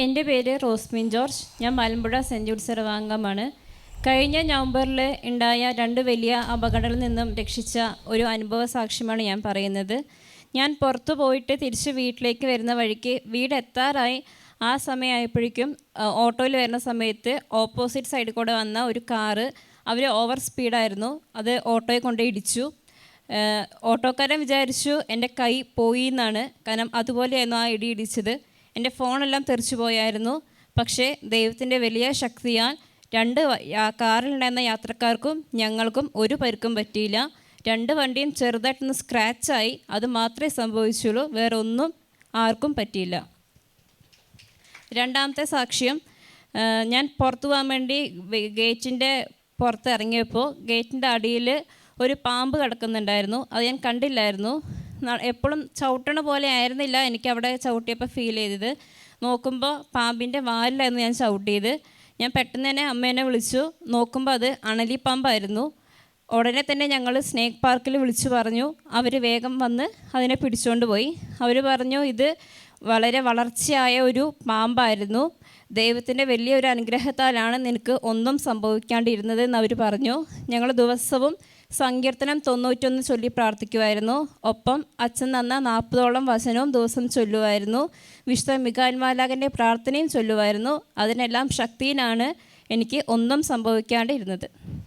എൻ്റെ പേര് റോസ്മിൻ ജോർജ്. ഞാൻ മലമ്പുഴ സെൻറ്റ് ജൂഡ്സ് അംഗമാണ്. കഴിഞ്ഞ നവംബറിൽ ഉണ്ടായ 2 വലിയ അപകടങ്ങളിൽ നിന്നും രക്ഷിച്ച ഒരു അനുഭവ സാക്ഷ്യമാണ് ഞാൻ പറയുന്നത്. ഞാൻ പുറത്തു പോയിട്ട് തിരിച്ച് വീട്ടിലേക്ക് വരുന്ന വഴിക്ക് വീടെത്താറായി ആ സമയമായപ്പോഴേക്കും ഓട്ടോയിൽ വരുന്ന സമയത്ത് ഓപ്പോസിറ്റ് സൈഡിൽ കൂടെ വന്ന ഒരു കാറ് അവർ ഓവർ സ്പീഡായിരുന്നു. അത് ഓട്ടോയെ കൊണ്ട് ഇടിച്ചു. ഓട്ടോക്കാരൻ വിചാരിച്ചു എൻ്റെ കൈ പോയി എന്നാണ്. കാരണം അതുപോലെയായിരുന്നു ആ ഇടി ഇടിച്ചത്. എൻ്റെ ഫോണെല്ലാം തെറിച്ചു പോയായിരുന്നു. പക്ഷേ ദൈവത്തിൻ്റെ വലിയ ശക്തിയാൽ 2 കാറിലുണ്ടായിരുന്ന യാത്രക്കാർക്കും ഞങ്ങൾക്കും ഒരു പരുക്കും പറ്റിയില്ല. 2 വണ്ടിയും ചെറുതായിട്ടൊന്ന് സ്ക്രാച്ചായി, അത് മാത്രമേ സംഭവിച്ചുള്ളൂ. വേറെ ഒന്നും ആർക്കും പറ്റിയില്ല. രണ്ടാമത്തെ സാക്ഷ്യം, ഞാൻ പുറത്തു പോകാൻ വേണ്ടി ഗേറ്റിൻ്റെ പുറത്ത് ഇറങ്ങിയപ്പോൾ ഗേറ്റിൻ്റെ അടിയിൽ ഒരു പാമ്പ് കിടക്കുന്നുണ്ടായിരുന്നു. അത് ഞാൻ കണ്ടില്ലായിരുന്നു. എപ്പോഴും ചവിട്ടണ പോലെ ആയിരുന്നില്ല എനിക്ക് അവിടെ ചവിട്ടിയപ്പോൾ ഫീൽ ചെയ്തത്. നോക്കുമ്പോൾ പാമ്പിൻ്റെ വാലിലായിരുന്നു ഞാൻ ചവിട്ടിയത്. ഞാൻ പെട്ടെന്ന് തന്നെ അമ്മേനെ വിളിച്ചു. നോക്കുമ്പോൾ അത് അണലി പാമ്പായിരുന്നു. ഉടനെ തന്നെ ഞങ്ങൾ സ്നേക്ക് പാർക്കിൽ വിളിച്ചു പറഞ്ഞു. അവർ വേഗം വന്ന് അതിനെ പിടിച്ചുകൊണ്ട് പോയി. അവർ പറഞ്ഞു ഇത് വളരെ വളർച്ചയായ ഒരു പാമ്പായിരുന്നു. ദൈവത്തിൻ്റെ വലിയൊരു അനുഗ്രഹത്താലാണ് നിനക്ക് ഒന്നും സംഭവിക്കാണ്ടിരുന്നത് എന്ന് അവർ പറഞ്ഞു. ഞങ്ങൾ ദിവസവും സങ്കീർത്തനം 91 ചൊല്ലി പ്രാർത്ഥിക്കുമായിരുന്നു. ഒപ്പം അച്ഛൻ തന്ന 40ഓളം വചനവും ദിവസം ചൊല്ലുമായിരുന്നു. വിശുദ്ധ മിഖായേൽ മാലാഖയുടെ പ്രാർത്ഥനയും ചൊല്ലുമായിരുന്നു. അതിനെല്ലാം ശക്തിയിലാണ് എനിക്ക് ഒന്നും സംഭവിക്കാണ്ടിരുന്നത്.